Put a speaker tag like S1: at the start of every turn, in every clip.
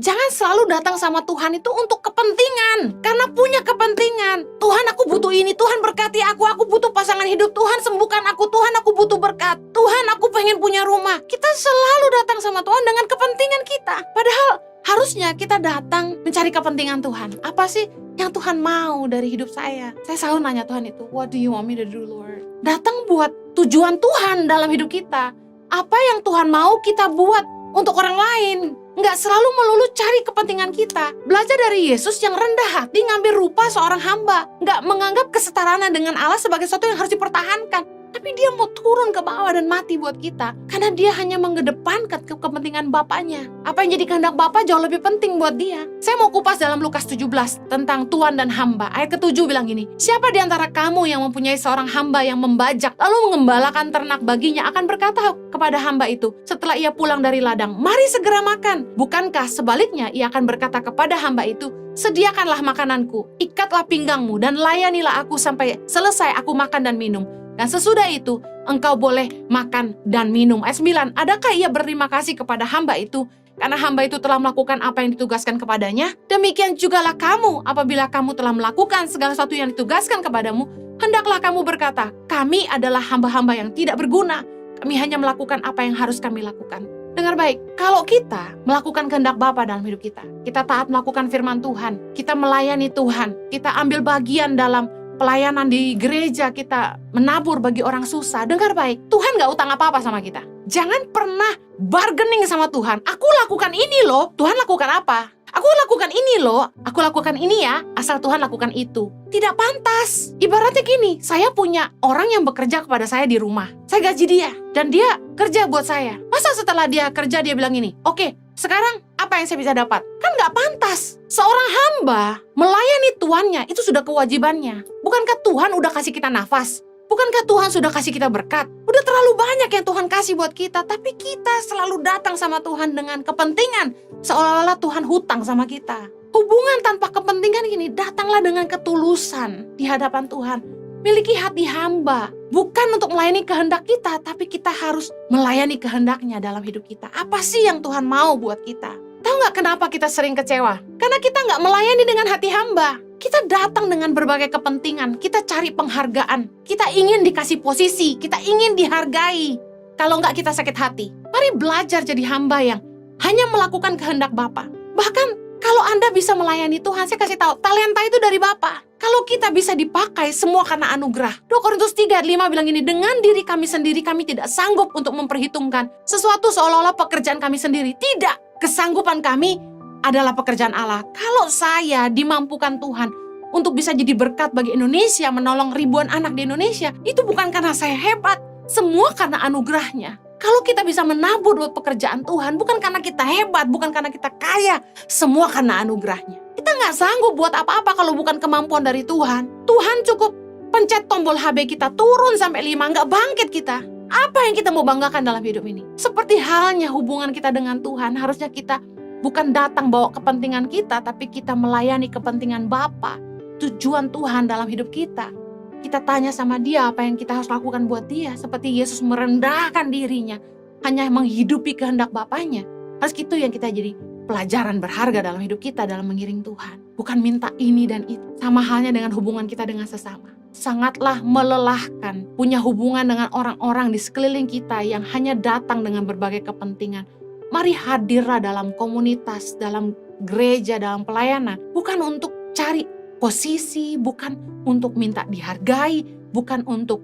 S1: Jangan selalu datang sama Tuhan itu untuk kepentingan. Karena punya kepentingan. Tuhan, aku butuh ini. Tuhan berkati aku butuh pasangan hidup. Tuhan sembuhkan aku. Tuhan, aku butuh berkat. Tuhan, aku pengen punya rumah. Kita selalu datang sama Tuhan dengan kepentingan kita. Padahal harusnya kita datang mencari kepentingan Tuhan. Apa sih yang Tuhan mau dari hidup saya? Saya selalu nanya Tuhan itu, what do you want me to do, Lord? Datang buat tujuan Tuhan dalam hidup kita. Apa yang Tuhan mau kita buat untuk orang lain. Nggak selalu melulu cari kepentingan kita. Belajar dari Yesus yang rendah hati ngambil rupa seorang hamba. Nggak menganggap kesetaraan dengan Allah sebagai sesuatu yang harus dipertahankan. Tapi dia mau turun ke bawah dan mati buat kita. Karena dia hanya mengedepankan kepentingan Bapaknya. Apa yang jadi kehendak Bapa jauh lebih penting buat dia. Saya mau kupas dalam Lukas 17 tentang tuan dan hamba. Ayat ke-7 bilang gini, siapa di antara kamu yang mempunyai seorang hamba yang membajak lalu mengembalakan ternak baginya akan berkata kepada hamba itu setelah ia pulang dari ladang, mari segera makan. Bukankah sebaliknya ia akan berkata kepada hamba itu, sediakanlah makananku, ikatlah pinggangmu dan layanilah aku sampai selesai aku makan dan minum. Dan sesudah itu, engkau boleh makan dan minum. Ayat 9, adakah ia berterima kasih kepada hamba itu? Karena hamba itu telah melakukan apa yang ditugaskan kepadanya. Demikian jugalah kamu, apabila kamu telah melakukan segala sesuatu yang ditugaskan kepadamu, hendaklah kamu berkata, kami adalah hamba-hamba yang tidak berguna. Kami hanya melakukan apa yang harus kami lakukan. Dengar baik, kalau kita melakukan kehendak Bapa dalam hidup kita, kita taat melakukan firman Tuhan, kita melayani Tuhan, kita ambil bagian dalam pelayanan di gereja, kita menabur bagi orang susah. Dengar baik, Tuhan gak utang apa-apa sama kita. Jangan pernah bargaining sama Tuhan. Aku lakukan ini loh, Tuhan lakukan apa? Aku lakukan ini loh, aku lakukan ini ya, asal Tuhan lakukan itu. Tidak pantas. Ibaratnya gini, saya punya orang yang bekerja kepada saya di rumah. Saya gaji dia, dan dia kerja buat saya. Masa setelah dia kerja dia bilang gini, oke, sekarang apa yang saya bisa dapat? Kan gak pantas. Seorang hamba melayani tuannya, itu sudah kewajibannya. Bukankah Tuhan udah kasih kita nafas? Bukankah Tuhan sudah kasih kita berkat? Udah terlalu banyak yang Tuhan kasih buat kita, tapi kita selalu datang sama Tuhan dengan kepentingan. Seolah-olah Tuhan hutang sama kita. Hubungan tanpa kepentingan ini, datanglah dengan ketulusan di hadapan Tuhan. Miliki hati hamba, bukan untuk melayani kehendak kita, tapi kita harus melayani kehendaknya dalam hidup kita. Apa sih yang Tuhan mau buat kita? Tahu nggak kenapa kita sering kecewa? Karena kita nggak melayani dengan hati hamba. Kita datang dengan berbagai kepentingan, kita cari penghargaan, kita ingin dikasih posisi, kita ingin dihargai. Kalau nggak kita sakit hati. Mari belajar jadi hamba yang hanya melakukan kehendak Bapa. Bahkan kalau Anda bisa melayani Tuhan, saya kasih tahu, talenta itu dari Bapa. Kalau kita bisa dipakai, semua karena anugerah. 2 Korintus 3 ayat 5 bilang gini, dengan diri kami sendiri kami tidak sanggup untuk memperhitungkan sesuatu seolah-olah pekerjaan kami sendiri. Tidak, kesanggupan kami adalah pekerjaan Allah. Kalau saya dimampukan Tuhan untuk bisa jadi berkat bagi Indonesia, menolong ribuan anak di Indonesia, itu bukan karena saya hebat, semua karena anugerahnya. Kalau kita bisa menabur buat pekerjaan Tuhan, bukan karena kita hebat, bukan karena kita kaya, semua karena anugerahnya. Kita nggak sanggup buat apa-apa kalau bukan kemampuan dari Tuhan. Tuhan cukup pencet tombol HB kita turun sampai 5, nggak bangkit kita. Apa yang kita mau banggakan dalam hidup ini? Seperti halnya hubungan kita dengan Tuhan, harusnya kita bukan datang bawa kepentingan kita, tapi kita melayani kepentingan Bapa, tujuan Tuhan dalam hidup kita. Kita tanya sama Dia apa yang kita harus lakukan buat Dia, seperti Yesus merendahkan dirinya, hanya menghidupi kehendak Bapaknya. Harus itu yang kita jadi pelajaran berharga dalam hidup kita dalam mengiring Tuhan. Bukan minta ini dan itu. Sama halnya dengan hubungan kita dengan sesama. Sangatlah melelahkan punya hubungan dengan orang-orang di sekeliling kita yang hanya datang dengan berbagai kepentingan. Mari hadirlah dalam komunitas, dalam gereja, dalam pelayanan. Bukan untuk cari posisi, bukan untuk minta dihargai, bukan untuk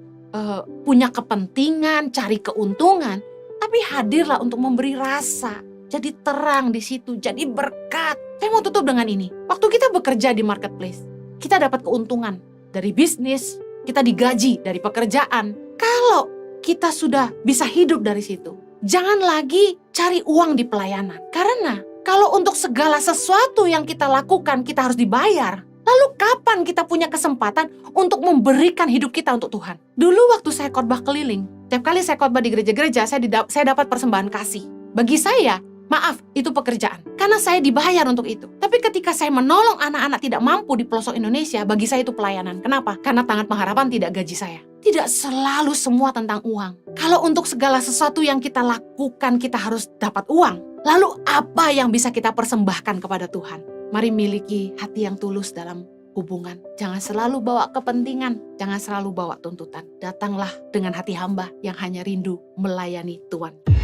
S1: punya kepentingan, cari keuntungan. Tapi hadirlah untuk memberi rasa, jadi terang di situ, jadi berkat. Saya mau tutup dengan ini. Waktu kita bekerja di marketplace, kita dapat keuntungan dari bisnis, kita digaji dari pekerjaan. Kalau kita sudah bisa hidup dari situ, jangan lagi cari uang di pelayanan. Karena kalau untuk segala sesuatu yang kita lakukan, kita harus dibayar. Lalu kapan kita punya kesempatan untuk memberikan hidup kita untuk Tuhan? Dulu waktu saya khotbah keliling, setiap kali saya khotbah di gereja-gereja, saya dapat persembahan kasih. Bagi saya, maaf, itu pekerjaan. Karena saya dibayar untuk itu. Tapi ketika saya menolong anak-anak tidak mampu di pelosok Indonesia, bagi saya itu pelayanan. Kenapa? Karena Tangan Pengharapan tidak gaji saya. Tidak selalu semua tentang uang. Kalau untuk segala sesuatu yang kita lakukan, kita harus dapat uang. Lalu apa yang bisa kita persembahkan kepada Tuhan? Mari miliki hati yang tulus dalam hubungan. Jangan selalu bawa kepentingan, jangan selalu bawa tuntutan. Datanglah dengan hati hamba yang hanya rindu melayani Tuhan.